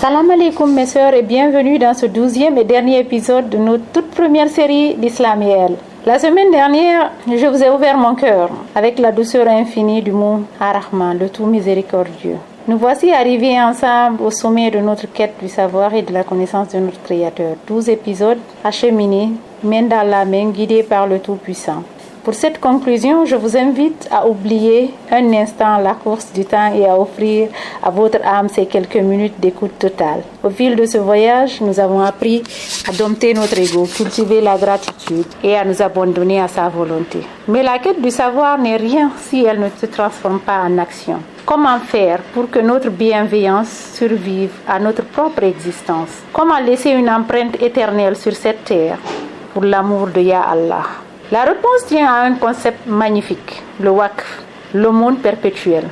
Assalamu alaikum mes sœurs et bienvenue dans ce 12e et dernier épisode de notre toute première série d'Islam et elle. La semaine dernière, je vous ai ouvert mon cœur avec la douceur infinie du mot Ar-Rahman, le tout miséricordieux. Nous voici arrivés ensemble au sommet de notre quête du savoir et de la connaissance de notre Créateur. 12 épisodes acheminés, main dans la main, guidés par le Tout-Puissant. Pour cette conclusion, je vous invite à oublier un instant la course du temps et à offrir à votre âme ces quelques minutes d'écoute totale. Au fil de ce voyage, nous avons appris à dompter notre ego, cultiver la gratitude et à nous abandonner à sa volonté. Mais la quête du savoir n'est rien si elle ne se transforme pas en action. Comment faire pour que notre bienveillance survive à notre propre existence? Comment laisser une empreinte éternelle sur cette terre pour l'amour de Ya Allah? La réponse tient à un concept magnifique, le waqf, l'aumône perpétuelle.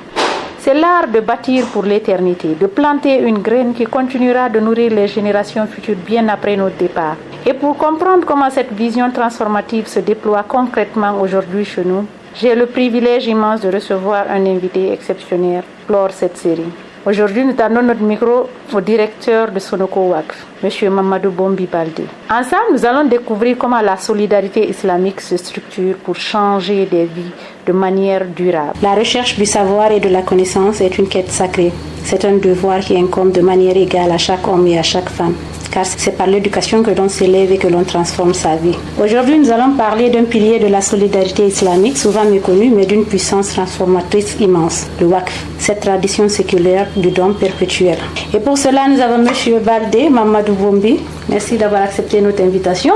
C'est l'art de bâtir pour l'éternité, de planter une graine qui continuera de nourrir les générations futures bien après notre départ. Et pour comprendre comment cette vision transformative se déploie concrètement aujourd'hui chez nous, j'ai le privilège immense de recevoir un invité exceptionnel pour cette série. Aujourd'hui, nous tendons notre micro au directeur de Sonoko Waqf, M. Mamadou Bombi Baldé. Ensemble, nous allons découvrir comment la solidarité islamique se structure pour changer des vies de manière durable. La recherche du savoir et de la connaissance est une quête sacrée. C'est un devoir qui incombe de manière égale à chaque homme et à chaque femme, car c'est par l'éducation que l'on s'élève et que l'on transforme sa vie. Aujourd'hui, nous allons parler d'un pilier de la solidarité islamique, souvent méconnu, mais d'une puissance transformatrice immense, le Waqf, cette tradition séculaire du don perpétuel. Et pour cela, nous avons M. Baldé, Mamadou Bombi. Merci d'avoir accepté notre invitation.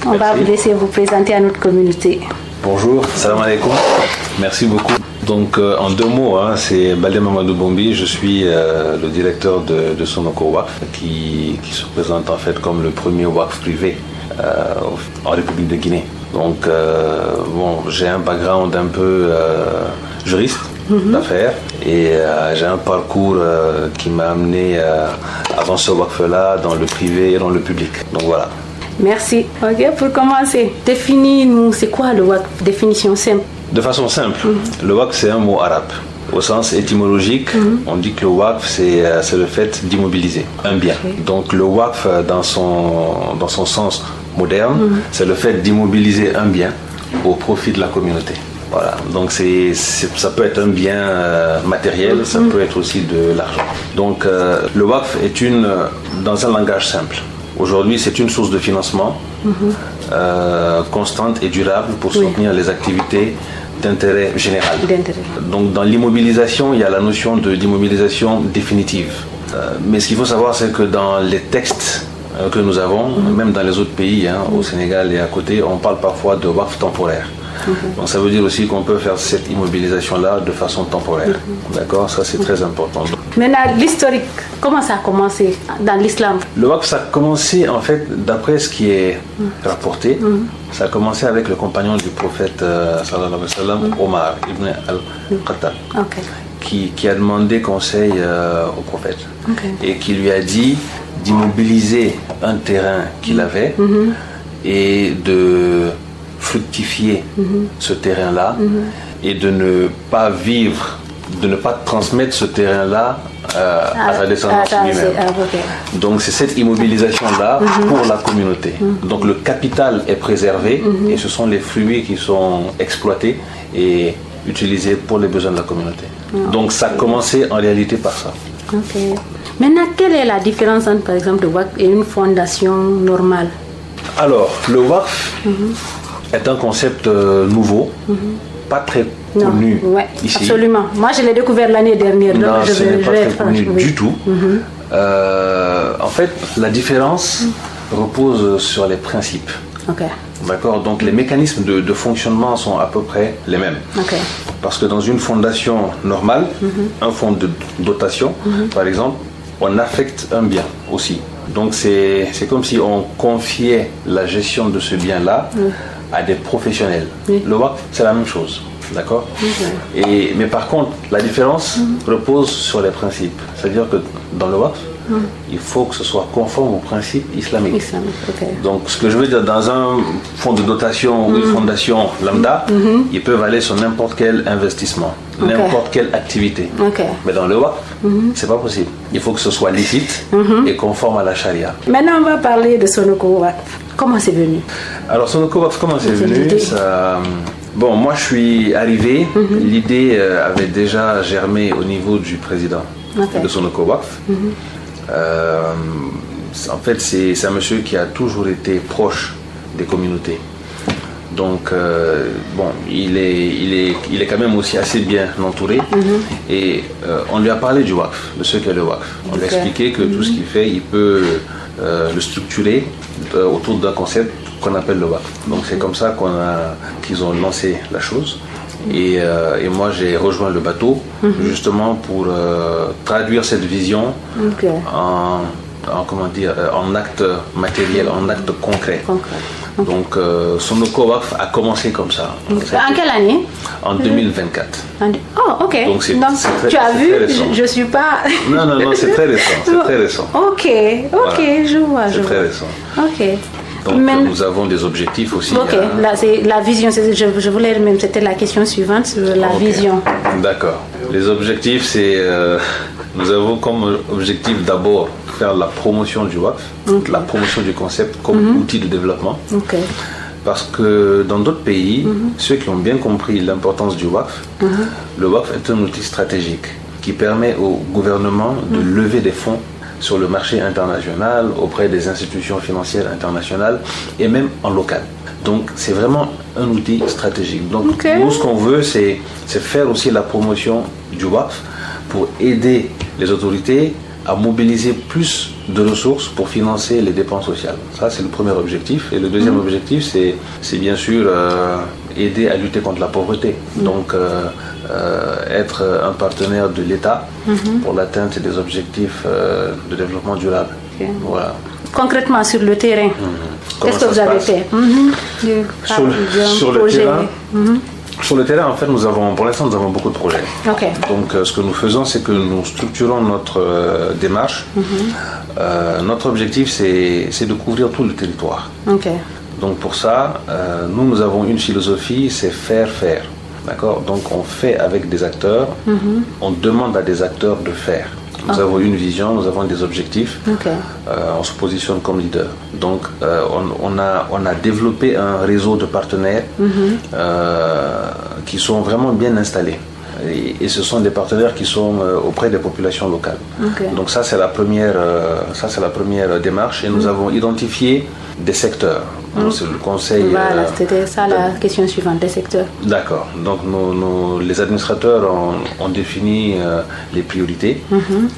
On va vous laisser vous présenter à notre communauté. Bonjour, salam alaikum. Merci beaucoup. Donc en deux mots, c'est Baldé Mamadou Bombi, je suis le directeur de Sonoko Waqf qui se présente en fait comme le premier Waqf privé en République de Guinée. Donc j'ai un background un peu juriste d'affaires et j'ai un parcours qui m'a amené avant ce Waqf-là dans le privé et dans le public. Donc voilà. Merci. Ok, pour commencer, définis-nous, c'est quoi le Waqf? Définition simple. De façon simple, le Waqf c'est un mot arabe. Au sens étymologique, on dit que le Waqf c'est le fait d'immobiliser un bien. Okay. Donc le Waqf dans son sens moderne, c'est le fait d'immobiliser un bien au profit de la communauté. Voilà, donc ça peut être un bien matériel, ça peut être aussi de l'argent. Donc le Waqf est dans un langage simple. Aujourd'hui, c'est une source de financement constante et durable pour soutenir les activités d'intérêt général. Donc dans l'immobilisation, il y a la notion d'immobilisation définitive. Mais ce qu'il faut savoir, c'est que dans les textes que nous avons, même dans les autres pays, au Sénégal et à côté, on parle parfois de Waqf temporaire. Donc ça veut dire aussi qu'on peut faire cette immobilisation-là de façon temporaire. D'accord? Ça c'est très important. Maintenant, l'historique, comment ça a commencé dans l'islam? Le Waqf, ça a commencé en fait, d'après ce qui est rapporté, ça a commencé avec le compagnon du prophète sallallahu alayhi wa sallam, Omar ibn al-Khattab, qui a demandé conseil au prophète et qui lui a dit d'immobiliser un terrain qu'il avait et de fructifier ce terrain-là et de ne pas transmettre ce terrain-là à sa descendance lui-même. Donc c'est cette immobilisation-là pour la communauté. Donc le capital est préservé et ce sont les fruits qui sont exploités et utilisés pour les besoins de la communauté. Donc ça a commencé en réalité par ça. Maintenant, quelle est la différence entre par exemple le Waqf et une fondation normale? Alors, le Waqf est un concept nouveau, pas très connu ici. Absolument. Moi, je l'ai découvert l'année dernière. Non, ce n'est pas très connu du tout. En fait, la différence repose sur les principes. D'accord. Donc, les mécanismes de fonctionnement sont à peu près les mêmes. Parce que dans une fondation normale, un fonds de dotation, par exemple, on affecte un bien aussi. Donc, c'est comme si on confiait la gestion de ce bien-là à des professionnels. Le Waqf, c'est la même chose. D'accord. Mais par contre, la différence repose sur les principes. C'est-à-dire que dans le Waqf, il faut que ce soit conforme aux principes islamiques. Donc, ce que je veux dire, dans un fonds de dotation ou une fondation lambda, ils peuvent aller sur n'importe quel investissement. n'importe quelle activité. Mais dans le waqf, c'est pas possible. Il faut que ce soit licite et conforme à la charia. Maintenant, on va parler de Sonoko Waqf. Comment c'est venu? Alors, Sonoko Waqf, comment c'est venu? Bon, moi, je suis arrivé. L'idée avait déjà germé au niveau du président de Sonoko Waqf. En fait, c'est un monsieur qui a toujours été proche des communautés. Donc, bon, il est quand même aussi assez bien entouré. Et on lui a parlé du waqf, de ce qu'est le waqf. On lui a expliqué que tout ce qu'il fait, il peut le structurer autour d'un concept qu'on appelle le waqf. Donc, c'est comme ça qu'ils ont lancé la chose. Et moi, j'ai rejoint le bateau justement pour traduire cette vision en acte matériel, en acte concret. Donc, Sonoko Waqf a commencé comme ça. En quelle année? En 2024. Oh, ok. Donc, tu as vu, je ne suis pas... Non, c'est très récent. C'est très récent. Ok, voilà. Je vois. C'est très récent. Ok. Donc, nous avons des objectifs aussi. Ok, là, c'est la vision. Je voulais même, c'était la question suivante sur la vision. D'accord. Les objectifs, c'est... nous avons comme objectif d'abord faire la promotion du waqf, la promotion du concept comme outil de développement. Parce que dans d'autres pays, ceux qui ont bien compris l'importance du waqf, le waqf est un outil stratégique qui permet au gouvernement de lever des fonds sur le marché international, auprès des institutions financières internationales et même en local. Donc c'est vraiment un outil stratégique. Donc nous, ce qu'on veut, c'est faire aussi la promotion du waqf pour aider les autorités à mobiliser plus de ressources pour financer les dépenses sociales. Ça, c'est le premier objectif. Et le deuxième objectif, c'est bien sûr aider à lutter contre la pauvreté. Donc, être un partenaire de l'État pour l'atteinte des objectifs de développement durable. Voilà. Concrètement, sur le terrain, qu'est-ce que vous avez fait sur le terrain, sur le terrain, en fait, pour l'instant, nous avons beaucoup de projets. Donc, ce que nous faisons, c'est que nous structurons notre démarche. Notre objectif, c'est de couvrir tout le territoire. Donc, pour ça, nous avons une philosophie, c'est faire. D'accord? Donc, on fait avec des acteurs, on demande à des acteurs de faire. Nous avons une vision, nous avons des objectifs, on se positionne comme leader. Donc on a développé un réseau de partenaires qui sont vraiment bien installés. Et ce sont des partenaires qui sont auprès des populations locales. Donc ça c'est la première démarche. Et nous avons identifié des secteurs. C'est le conseil. Voilà, c'était ça la question suivante, des secteurs. D'accord. Donc les administrateurs ont défini les priorités.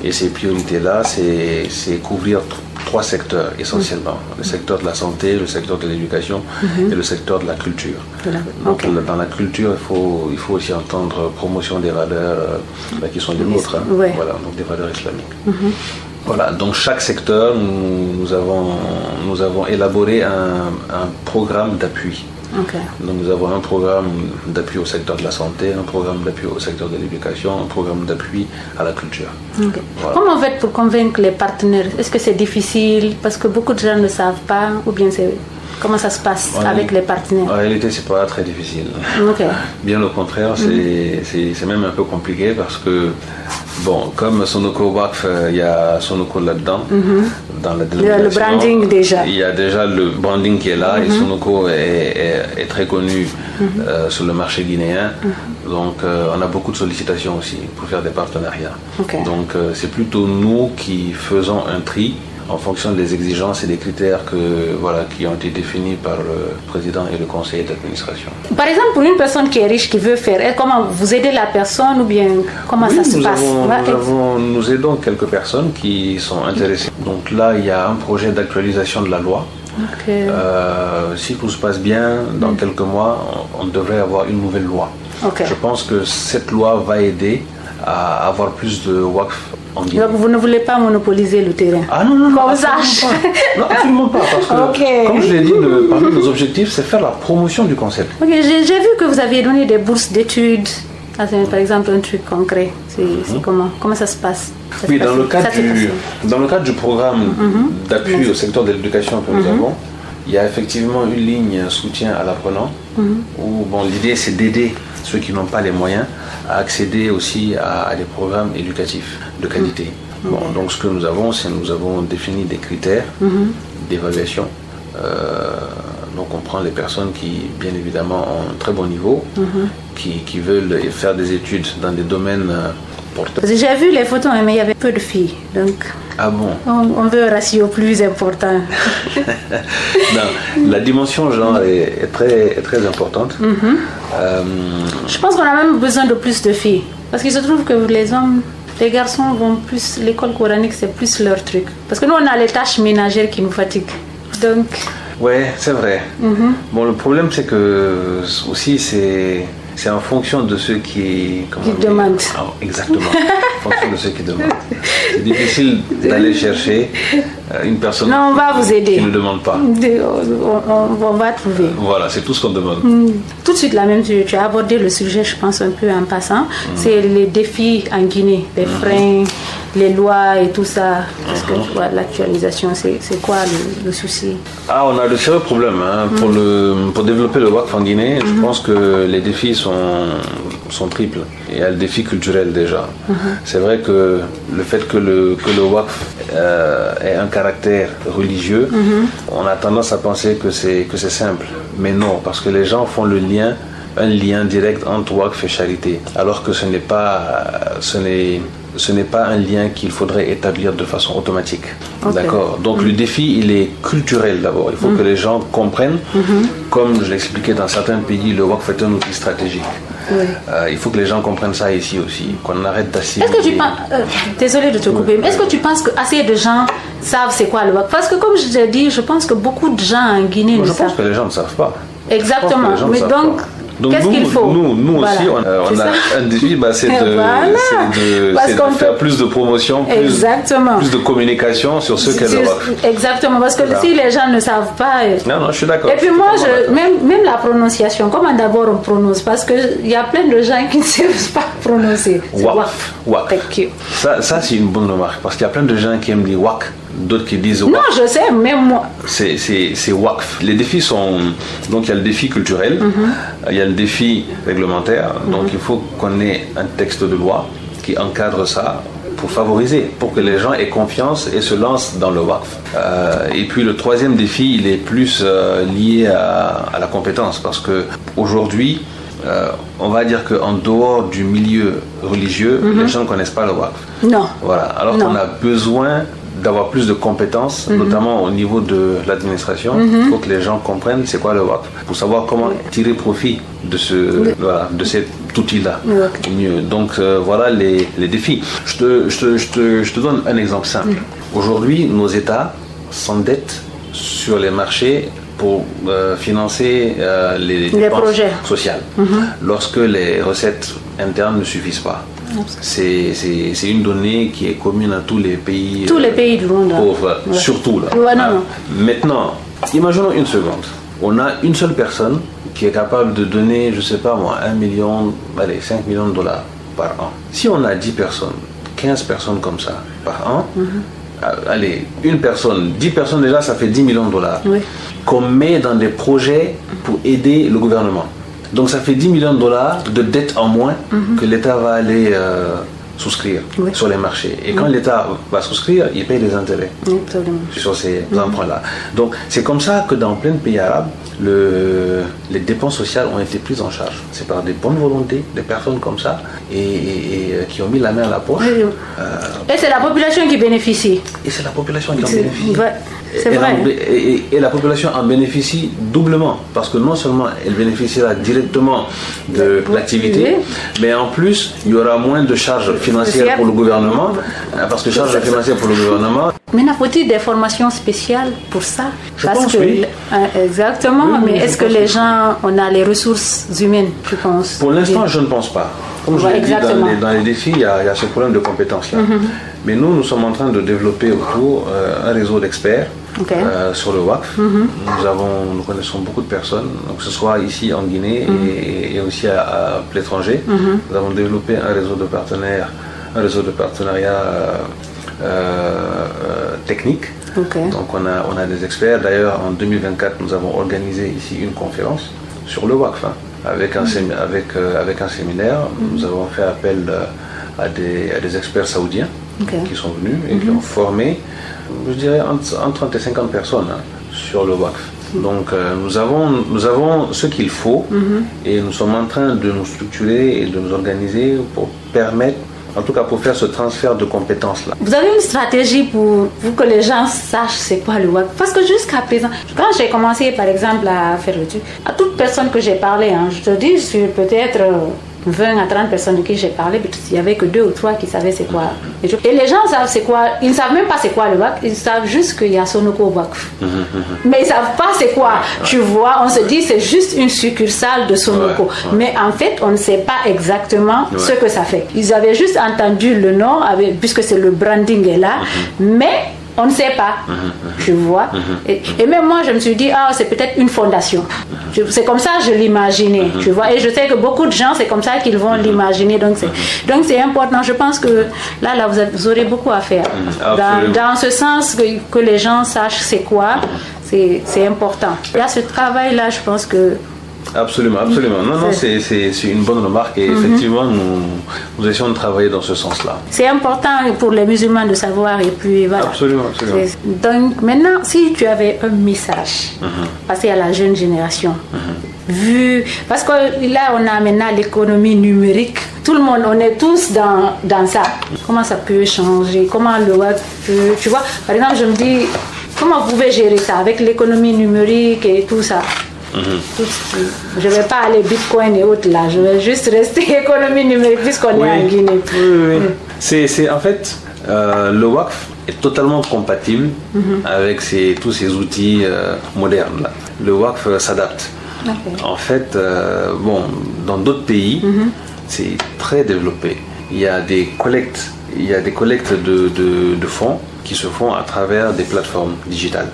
Et ces priorités-là, c'est couvrir 3 secteurs essentiellement. Le secteur de la santé, le secteur de l'éducation et le secteur de la culture. Donc dans la culture, il faut aussi entendre promotion des valeurs qui sont les nôtres. Voilà, donc des valeurs islamiques. Voilà, donc chaque secteur, nous avons élaboré un programme d'appui. Donc nous avons un programme d'appui au secteur de la santé, un programme d'appui au secteur de l'éducation, un programme d'appui à la culture. Voilà. Comment vous faites pour convaincre les partenaires? Est-ce que c'est difficile parce que beaucoup de gens ne savent pas, ou bien comment ça se passe avec les partenaires? En réalité, c'est pas très difficile. Bien au contraire, c'est même un peu compliqué parce que, bon, comme Sonoko Waqf, il y a Sonoko là-dedans, dans la dénomination. Le branding déjà. Il y a déjà le branding qui est là et Sonoko est très connu sur le marché guinéen. Donc, on a beaucoup de sollicitations aussi pour faire des partenariats. Donc, c'est plutôt nous qui faisons un tri en fonction des exigences et des critères qui ont été définis par le président et le conseil d'administration. Par exemple, pour une personne qui est riche, qui veut faire, comment vous aidez la personne ou bien comment ça se passe? Nous aidons quelques personnes qui sont intéressées. Donc là, il y a un projet d'actualisation de la loi. Si tout se passe bien, dans quelques mois, on devrait avoir une nouvelle loi. Je pense que cette loi va aider à avoir plus de waqf en Guinée. Donc vous ne voulez pas monopoliser le terrain? Ah non, comme ça. Non, absolument pas. Parce que, comme je l'ai dit, parmi nos objectifs, c'est faire la promotion du concept. J'ai vu que vous aviez donné des bourses d'études. Par exemple, un truc concret. C'est comment ça se passe? Oui, dans le cadre du programme d'appui au secteur de l'éducation que nous avons, il y a effectivement une ligne soutien à l'apprenant où l'idée c'est d'aider ceux qui n'ont pas les moyens, à accéder aussi à des programmes éducatifs de qualité. Bon, donc ce que nous avons, c'est nous avons défini des critères d'évaluation. Donc on prend les personnes qui, bien évidemment, ont un très bon niveau, qui veulent faire des études dans des domaines porteurs. J'ai vu les photos, mais il y avait peu de filles. Donc ah bon? On veut un ratio plus important. Non, la dimension genre est très importante. Je pense qu'on a même besoin de plus de filles. Parce qu'il se trouve que les garçons vont plus, l'école coranique c'est plus leur truc. Parce que nous on a les tâches ménagères qui nous fatiguent. Donc... Ouais, c'est vrai. Bon, le problème c'est que aussi c'est en fonction de ceux qui demandent. Ah, exactement, en fonction de ceux qui demandent. C'est difficile d'aller chercher une personne non, on va vous aider. Qui ne demande pas. On va trouver. Voilà, c'est tout ce qu'on demande. Tout de suite, là même, tu as abordé le sujet, je pense, un peu en passant. C'est les défis en Guinée, les freins, les lois et tout ça. Parce que tu vois, l'actualisation, c'est quoi le souci? Ah, on a de sérieux problèmes pour développer le WACF en Guinée. Je pense que les défis sont triples. Il y a le défi culturel déjà. C'est vrai que le fait que le WACF ait un caractère religieux, on a tendance à penser que c'est simple. Mais non, parce que les gens font un lien direct entre WACF et charité, alors que ce n'est pas un lien qu'il faudrait établir de façon automatique. Okay. D'accord. Donc le défi, il est culturel d'abord. Il faut que les gens comprennent, comme je l'expliquais dans certains pays, le WACF est un outil stratégique. Oui. Il faut que les gens comprennent ça ici aussi, qu'on arrête d'assimiler. Est-ce que tu penses, désolé de te couper, mais est-ce que tu penses que assez de gens savent c'est quoi le WACF? Parce que comme je t'ai dit, je pense que beaucoup de gens en Guinée ne savent pas. Je pense que les gens ne savent pas. Exactement. Mais donc qu'est-ce qu'il faut? Nous voilà. Aussi, on a un défi, c'est de faire plus de promotion, plus de communication sur ce qu'est le WACF. Exactement, parce que si les gens ne savent pas... Non, je suis d'accord. Et puis moi, même la prononciation, comment d'abord on prononce? Parce qu'il y a plein de gens qui ne savent pas prononcer. WACF. Ça, c'est une bonne remarque, parce qu'il y a plein de gens qui aiment dire WACF. D'autres qui disent WACF. Non, je sais, même moi. C'est WACF. Les défis sont... Donc, il y a le défi culturel, il y a le défi réglementaire. Donc, il faut qu'on ait un texte de loi qui encadre ça pour favoriser, pour que les gens aient confiance et se lancent dans le WACF. Et puis, le troisième défi, il est plus lié à la compétence. Parce qu'aujourd'hui, on va dire qu'en dehors du milieu religieux, les gens ne connaissent pas le WACF. Non. Voilà. Alors qu'on a besoin d'avoir plus de compétences, notamment au niveau de l'administration. Il faut que les gens comprennent c'est quoi le WACF, pour savoir comment tirer profit de cet outil-là au mieux. Donc voilà les défis. Je te donne un exemple simple. Aujourd'hui, nos États s'endettent sur les marchés pour financer les dépenses projets sociales. Lorsque les recettes internes ne suffisent pas. C'est une donnée qui est commune à tous les pays du monde pauvres, surtout là. Maintenant, imaginons une seconde. On a une seule personne qui est capable de donner, je sais pas moi, 5 millions de dollars par an. Si on a 10 personnes, 15 personnes comme ça par an, allez, une personne, 10 personnes déjà, ça fait 10 millions de dollars qu'on met dans des projets pour aider le gouvernement. Donc ça fait 10 millions de dollars de dettes en moins que l'État va aller souscrire sur les marchés. Et quand l'État va souscrire, il paye des intérêts sur ces emprunts-là. Donc c'est comme ça que dans plein de pays arabes, les dépenses sociales ont été prises en charge. C'est par des bonnes volontés, des personnes comme ça, et qui ont mis la main à la poche. Et c'est la population qui bénéficie. Et c'est la population qui en bénéficie. C'est vrai. Et la population en bénéficie doublement, parce que non seulement elle bénéficiera directement de l'activité, mais en plus, il y aura moins de charges financières pour le gouvernement, parce que charges financières pour le gouvernement... Mais faut-il des formations spéciales pour ça? Je pense que oui. Exactement, mais est-ce que les gens, on a les ressources humaines, je pense? Pour l'instant, je ne pense pas. Comme je l'ai dit, dans les défis, il y a ce problème de compétences-là. Mais nous sommes en train de développer autour un réseau d'experts sur le WACF. Nous connaissons beaucoup de personnes, que ce soit ici en Guinée et aussi à l'étranger. Nous avons développé un réseau de partenariats techniques. Donc on a des experts. D'ailleurs, en 2024, nous avons organisé ici une conférence sur le WACF. avec un séminaire, nous avons fait appel à des experts saoudiens qui sont venus et qui ont formé, je dirais, entre 30 et 50 personnes sur le WACF. Donc nous avons ce qu'il faut et nous sommes en train de nous structurer et de nous organiser pour permettre, en tout cas pour faire ce transfert de compétences-là. Vous avez une stratégie pour que les gens sachent c'est quoi le WACF? Parce que jusqu'à présent, quand j'ai commencé par exemple à faire le truc, à toute personne que j'ai parlé, je te dis, sur peut-être 20 à 30 personnes de qui j'ai parlé, il n'y avait que 2 ou 3 qui savaient c'est quoi. Et les gens savent c'est quoi, ils ne savent même pas c'est quoi le WACF, ils savent juste qu'il y a Sonoko WACF. Mais ils ne savent pas c'est quoi, tu vois, on se dit c'est juste une succursale de Sonoko. Mais en fait, on ne sait pas exactement ce que ça fait. Ils avaient juste entendu le nom, puisque c'est le branding est là, mais on ne sait pas, tu vois. Et même moi, je me suis dit, c'est peut-être une fondation. C'est comme ça que je l'imaginais, tu vois. Et je sais que beaucoup de gens, c'est comme ça qu'ils vont l'imaginer. Donc c'est important. Je pense que là vous aurez beaucoup à faire. Dans ce sens que les gens sachent c'est quoi, c'est important. Là, ce travail-là, je pense que... Absolument. Non, c'est une bonne remarque et effectivement, nous essayons de travailler dans ce sens-là. C'est important pour les musulmans de savoir et puis voilà. Absolument. Donc maintenant, si tu avais un message passé à la jeune génération, parce que là, on a maintenant l'économie numérique, tout le monde, on est tous dans ça. Comment ça peut changer? Comment le web peut... Tu vois, par exemple, je me dis, comment vous pouvez gérer ça avec l'économie numérique et tout ça? Je ne vais pas aller Bitcoin et autres là, je vais juste rester économie numérique puisqu'on est en Guinée. C'est en fait, le WACF est totalement compatible avec tous ces outils modernes là. Le WACF s'adapte. En fait, dans d'autres pays, c'est très développé. Il y a des collectes de fonds qui se font à travers des plateformes digitales.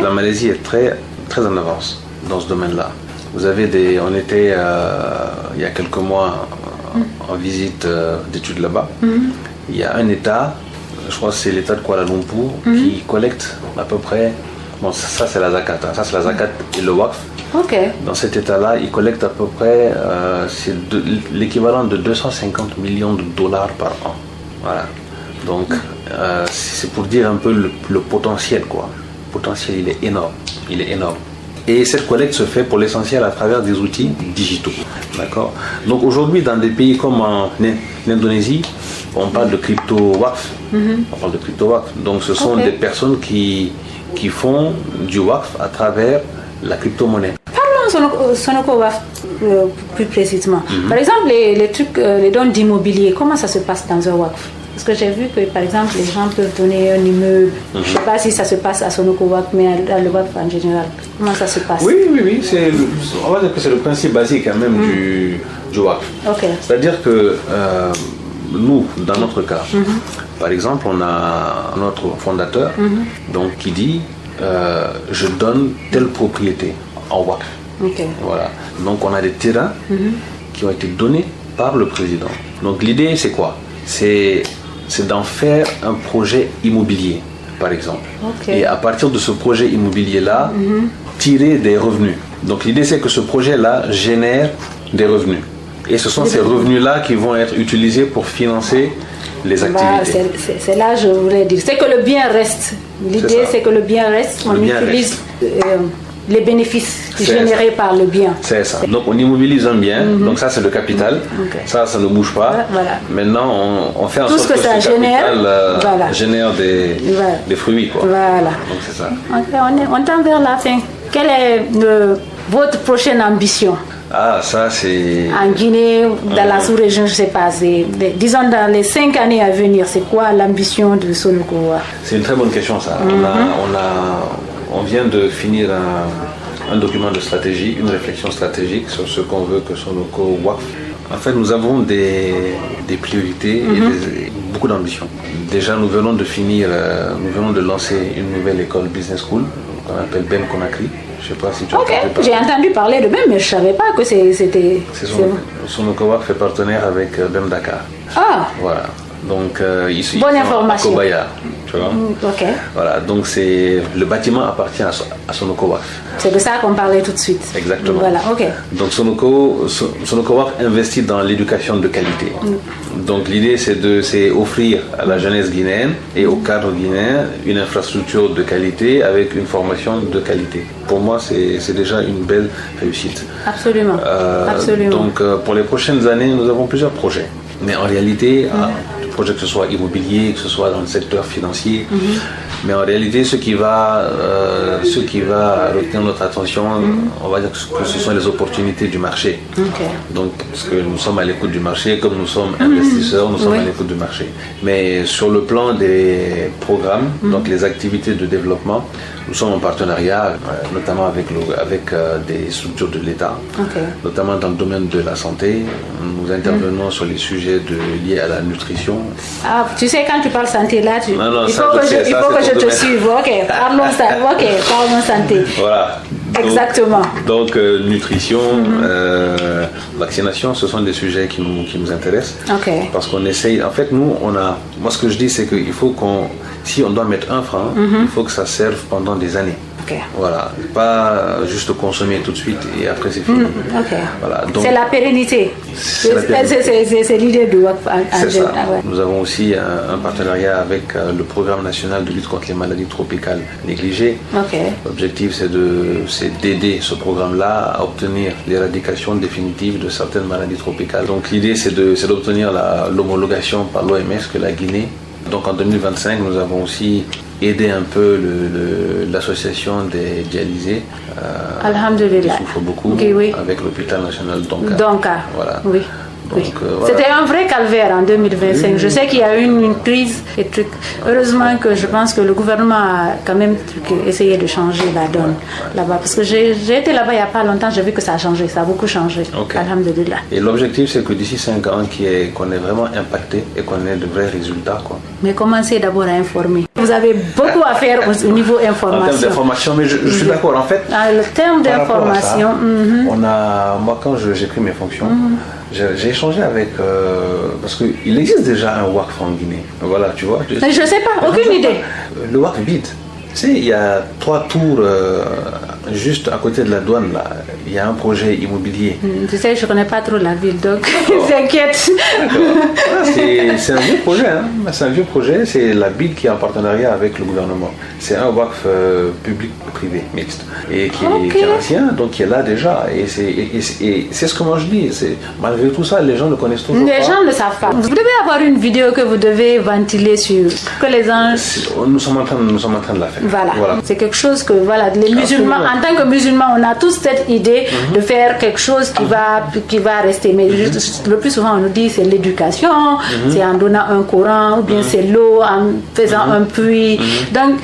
La Malaisie est très, très en avance dans ce domaine-là. On était il y a quelques mois en visite d'études là-bas. Il y a un État, je crois que c'est l'État de Kuala Lumpur, qui collecte à peu près, ça c'est la zakat, ça c'est la zakat et le WACF. Dans cet État-là, ils collectent à peu près l'équivalent de 250 millions de dollars par an. Voilà. Donc c'est pour dire un peu le potentiel, quoi. Le potentiel, il est énorme. Et cette collecte se fait pour l'essentiel à travers des outils digitaux. D'accord. Donc aujourd'hui, dans des pays comme en Indonésie, on parle de crypto-WACF. Donc ce sont des personnes qui font du WACF à travers la crypto-monnaie. Parlons Sonoko WACF plus précisément. Par exemple, les trucs, les dons d'immobilier, comment ça se passe dans un WACF? Parce que j'ai vu que, par exemple, les gens peuvent donner un immeuble. Je ne sais pas si ça se passe à Sonoko WACF, mais à le WACF en général. Comment ça se passe? Oui. On va dire que c'est le principe basique quand même du WACF. C'est-à-dire que nous, dans notre cas, par exemple, on a notre fondateur donc, qui dit je donne telle propriété en WACF. Voilà. Donc on a des terrains qui ont été donnés par le président. Donc l'idée, c'est quoi? C'est d'en faire un projet immobilier, par exemple. Et à partir de ce projet immobilier-là, tirer des revenus. Donc l'idée, c'est que ce projet-là génère des revenus. Et ce sont ces revenus-là qui vont être utilisés pour financer les activités. C'est là que je voulais dire. C'est que le bien reste. L'idée, c'est que le bien reste. On utilise les bénéfices générés par le bien. C'est ça. Donc on immobilise un bien, donc ça c'est le capital, ça ne bouge pas. Maintenant on fait en sorte que ça génère des fruits. Quoi. Donc c'est ça. On tend vers la fin. Quelle est votre prochaine ambition? Ça c'est... En Guinée, dans la sous-région, je ne sais pas, disons dans les 5 années à venir, c'est quoi l'ambition de Sonoko? C'est une très bonne question ça. On vient de finir un document de stratégie, une réflexion stratégique sur ce qu'on veut que Sonoko WACF. En fait, nous avons des priorités et beaucoup d'ambition. Déjà, nous venons de lancer une nouvelle école Business School qu'on appelle BEM Conakry. Je ne sais pas si tu as entendu parler. J'ai entendu parler de BEM, mais je ne savais pas que c'était... Sonoko WACF fait partenaire avec BEM Dakar. Voilà. Donc, ici, bonne information. à Kobaya. tu vois. Ok. Voilà, donc le bâtiment appartient à Sonoko Waqf. C'est de ça qu'on parlait tout de suite. Exactement. Voilà, ok. Donc Sonoko Waqf investit dans l'éducation de qualité. Donc l'idée c'est offrir à la jeunesse guinéenne et au cadre guinéen une infrastructure de qualité avec une formation de qualité. Pour moi c'est déjà une belle réussite. Absolument. Absolument. Donc pour les prochaines années nous avons plusieurs projets. Mais en réalité, projet que ce soit immobilier, que ce soit dans le secteur financier, mais en réalité ce qui va retenir notre attention, on va dire que ce sont les opportunités du marché. Donc parce que nous sommes à l'écoute du marché, comme nous sommes investisseurs, nous sommes à l'écoute du marché. Mais sur le plan des programmes, donc les activités de développement, nous sommes en partenariat, notamment avec des structures de l'État, notamment dans le domaine de la santé. Nous intervenons sur les sujets liés à la nutrition. Ah, tu sais, quand tu parles santé, là, il faut que je te suive. Ok, parlons santé. Voilà. Exactement. Donc, nutrition, vaccination, ce sont des sujets qui nous intéressent. Parce qu'on essaye, en fait, moi ce que je dis, c'est qu'il faut si on doit mettre un franc, il faut que ça serve pendant des années. Voilà, pas juste consommer tout de suite et après c'est fini. Voilà, c'est la pérennité. C'est l'idée de WACF. C'est ça. Nous avons aussi un partenariat avec le programme national de lutte contre les maladies tropicales négligées. L'objectif c'est d'aider ce programme-là à obtenir l'éradication définitive de certaines maladies tropicales. Donc l'idée c'est d'obtenir l'homologation par l'OMS que la Guinée. Donc en 2025, nous avons aussi aidé un peu l'association des dialysés qui souffre beaucoup avec l'hôpital national Donka. Voilà. Oui. C'était un vrai calvaire en 2025. Je sais qu'il y a eu une crise et truc. Heureusement que je pense que le gouvernement a quand même essayé de changer la donne là-bas. Parce que j'ai été là-bas il n'y a pas longtemps, j'ai vu que ça a changé, ça a beaucoup changé. Alhamdulillah. Et l'objectif c'est que d'ici 5 ans, qu'on est vraiment impacté et qu'on ait de vrais résultats. Mais commencez d'abord à informer. Vous avez beaucoup à faire au niveau information. En termes d'information, mais je suis d'accord. En fait, le terme d'information. Moi quand j'ai pris mes fonctions, j'ai échangé avec... parce qu'il existe déjà un Waqf en Guinée. Voilà, tu vois. Je ne sais pas, aucune idée. Le Waqf vide. Tu sais, il y a 3 tours juste à côté de la douane, là. Il y a un projet immobilier. Tu sais, je ne connais pas trop la ville, donc t'inquiète. C'est un vieux projet. C'est un vieux projet. C'est la BID qui est en partenariat avec le gouvernement. C'est un Waqf public-privé mixte. Et qui est ancien, donc qui est là déjà. Et c'est ce que moi je dis. Malgré tout ça, les gens ne connaissent toujours pas. Les gens ne le savent pas. Vous devez avoir une vidéo que vous devez ventiler sur... Que les gens... Nous sommes en train de la faire. Voilà. C'est quelque chose que, les musulmans, en tant que musulmans, on a tous cette idée de faire quelque chose qui va rester. Mais le plus souvent, on nous dit c'est l'éducation, c'est en donnant un Coran, ou bien c'est l'eau, en faisant un puits. Donc,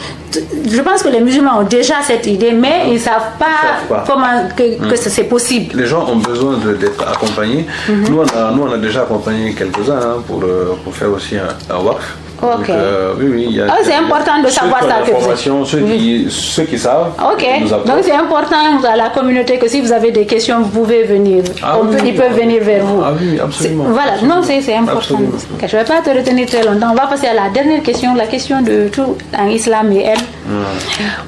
je pense que les musulmans ont déjà cette idée, mais ils ne savent pas comment que c'est possible. Les gens ont besoin d'être accompagnés. Nous, on a déjà accompagné quelques-uns pour faire aussi un Waqf. Donc, oui, c'est important de savoir ça. Ceux qui savent. Donc c'est important à la communauté que si vous avez des questions, vous pouvez venir. Ils peuvent venir vers vous. Ah oui, absolument. Voilà, non, c'est important. Absolument. Je ne vais pas te retenir très longtemps. On va passer à la dernière question, la question de tout en islam et elle.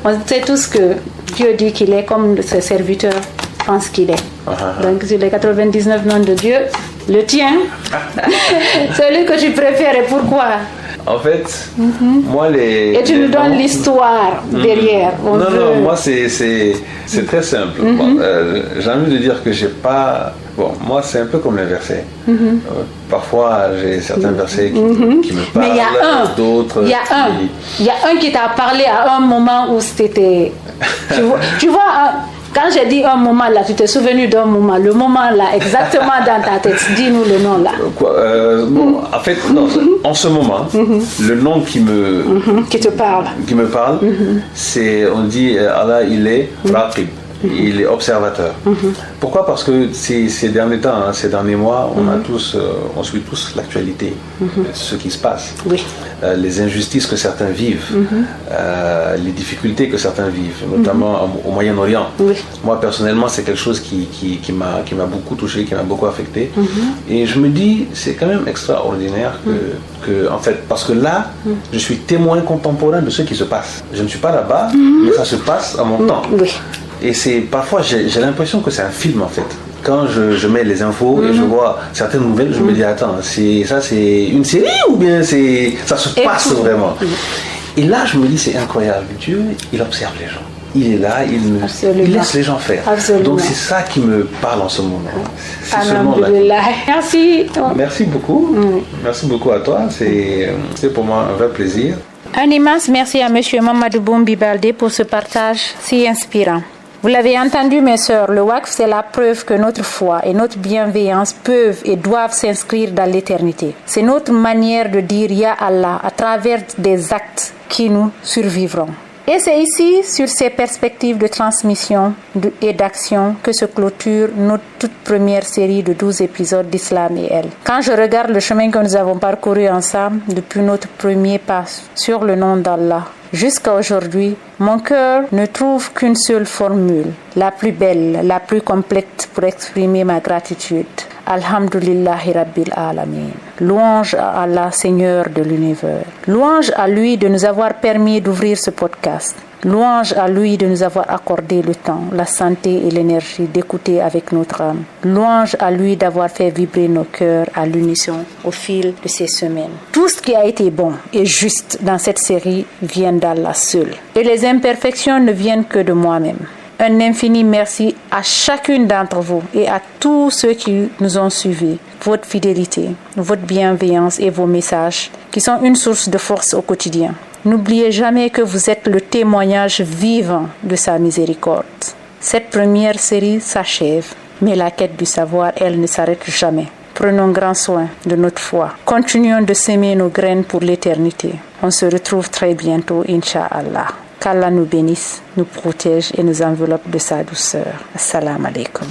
On sait tous que Dieu dit qu'il est comme ses serviteurs pensent qu'il est. Donc sur les 99 noms de Dieu, le tien, celui que tu préfères et pourquoi? En fait, moi Et tu nous donnes l'histoire derrière. Non, moi c'est très simple. J'ai envie de dire que j'ai pas... Bon, moi c'est un peu comme les versets. Parfois j'ai certains versets qui me parlent, mais il y a d'autres... Il y a un qui t'a parlé à un moment où c'était... tu vois quand j'ai dit un moment là, tu t'es souvenu d'un moment, le moment là, exactement dans ta tête. Dis-nous le nom là. En fait, non, en ce moment, le nom qui me parle, c'est, on dit Allah, il est Raqib. il est observateur. Pourquoi? Parce que ces derniers temps, hein, ces derniers mois, on suit tous l'actualité, ce qui se passe, les injustices que certains vivent, les difficultés que certains vivent, notamment au Moyen-Orient. Moi personnellement, c'est quelque chose qui m'a beaucoup touché, qui m'a beaucoup affecté. Et je me dis, c'est quand même extraordinaire que en fait, parce que là, je suis témoin contemporain de ce qui se passe. Je ne suis pas là-bas, mais ça se passe à mon temps. Et parfois, j'ai l'impression que c'est un film en fait. Quand je mets les infos et je vois certaines nouvelles, je me dis, attends, c'est une série ou bien ça se passe vraiment? Et là, je me dis, c'est incroyable. Dieu, il observe les gens. Il est là, il laisse les gens faire. Absolument. Donc c'est ça qui me parle en ce moment. Merci. Merci beaucoup. Merci beaucoup à toi. C'est pour moi un vrai plaisir. Un immense merci à M. Mamadou Boumbi Baldé pour ce partage si inspirant. Vous l'avez entendu, mes sœurs, le Waqf, c'est la preuve que notre foi et notre bienveillance peuvent et doivent s'inscrire dans l'éternité. C'est notre manière de dire Ya Allah à travers des actes qui nous survivront. Et c'est ici, sur ces perspectives de transmission et d'action, que se clôture notre toute première série de 12 épisodes d'Islam et elle. Quand je regarde le chemin que nous avons parcouru ensemble depuis notre premier pas sur le nom d'Allah jusqu'à aujourd'hui, mon cœur ne trouve qu'une seule formule, la plus belle, la plus complète pour exprimer ma gratitude. Alhamdulillahi Rabbil Alamin. Louange à Allah, Seigneur de l'univers. Louange à lui de nous avoir permis d'ouvrir ce podcast. Louange à lui de nous avoir accordé le temps, la santé et l'énergie d'écouter avec notre âme. Louange à lui d'avoir fait vibrer nos cœurs à l'unisson au fil de ces semaines. Tout ce qui a été bon et juste dans cette série vient d'Allah seul. Et les imperfections ne viennent que de moi-même. Un infini merci à chacune d'entre vous et à tous ceux qui nous ont suivis. Votre fidélité, votre bienveillance et vos messages qui sont une source de force au quotidien. N'oubliez jamais que vous êtes le témoignage vivant de sa miséricorde. Cette première série s'achève, mais la quête du savoir, elle ne s'arrête jamais. Prenons grand soin de notre foi. Continuons de s'aimer nos graines pour l'éternité. On se retrouve très bientôt, Inch'Allah. Qu'Allah nous bénisse, nous protège et nous enveloppe de sa douceur. Assalamu alaikum.